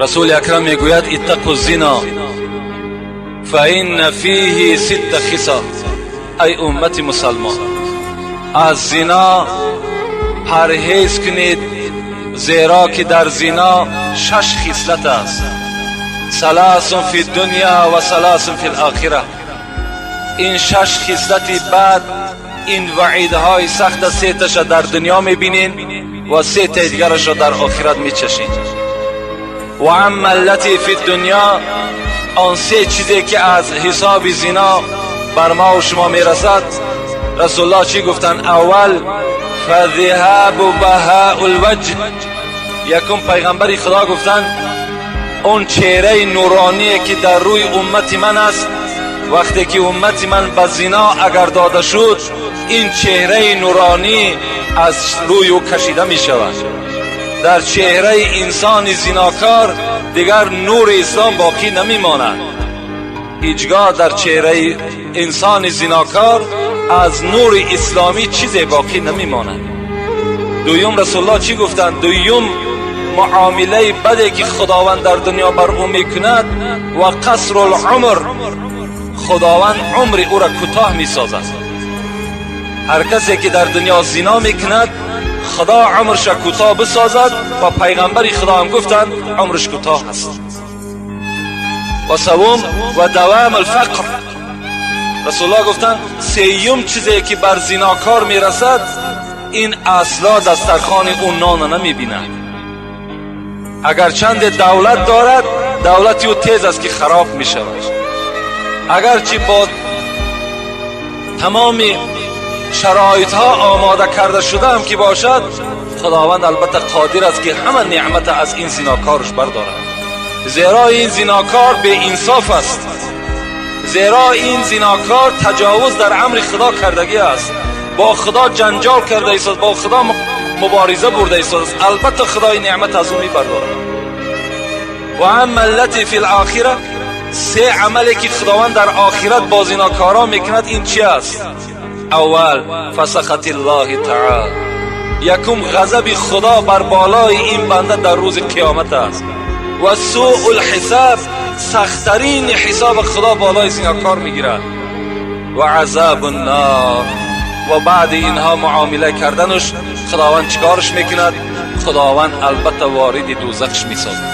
رسول اکرم میگوید اتقوا الزنا فإن فیه 6 خصال. ای امت مسلمان، از زنا پرهیز کنید، زیرا که در زنا 6 خصلت است. 3 فی الدنیا و 3 فی الاخره. این 6 خصلت بعد این وعیدهای سخت 3 تاش در دنیا میبینین و 3 تا دیگرش در آخرت میچشین. و اما التی فی الدنیا، آن 3 چیزی که از حساب زنا بر ما و شما میرسد، رسول الله چی گفتن؟ اول فذهاب بهاء الوجه. یکم پیغمبر خدا گفتن اون چهره نورانی که در روی امت من است، وقتی که امت من به زنا اگر داده شد، این چهره نورانی از روی او کشیده می شود. در چهره انسان زناکار دیگر نور اسلام باقی نمی ماند. هیچگاه در چهره انسان زناکار از نور اسلامی چیزی باقی نمی ماند. دویم رسول الله چی گفتند؟ دویم معامله بدی که خداوند در دنیا بر او میکند و قصر العمر، خداوند عمر او را کوتاه میسازد. هر کسی که در دنیا زنا میکند خدا عمرش کوتاه بسازد و پیغمبر خدا هم گفتند عمرش کوتاه است. و سوم و دوام الفقر. رسول الله گفتند سیوم چیزی که بر زناکار میرسد، این اصلا دسترخوان اون نان نمیبیند. اگر چند دولت دارد، دولتی او تیز است که خراب میشود. اگرچه با تمام شرایط ها آماده کرده شده هم که باشد، خداوند البته قادر است که همه نعمت از این زناکارش بردارد. زیرا این زناکار بے انصاف است، زیرا این زناکار تجاوز در امر خدا کردگی است، با خدا جنجال کرده است، با خدا مبارزه برده است. البته خدای نعمت از او میبردارد. و اما التی فی الاخره، 3 عملی که خداوند در آخرت با زناکارا میکند، این چی است؟ اول فسخط الله تعالی. یکم غضب خدا بر بالای این بنده در روز قیامت است. و سوء الحساب، سخترین حساب خدا بالای زناکار میگیرد. و عذاب النار. و بعد اینها معامله کردنش خداوند چیکارش میکند؟ خداوند البته وارد دوزخش میسازد.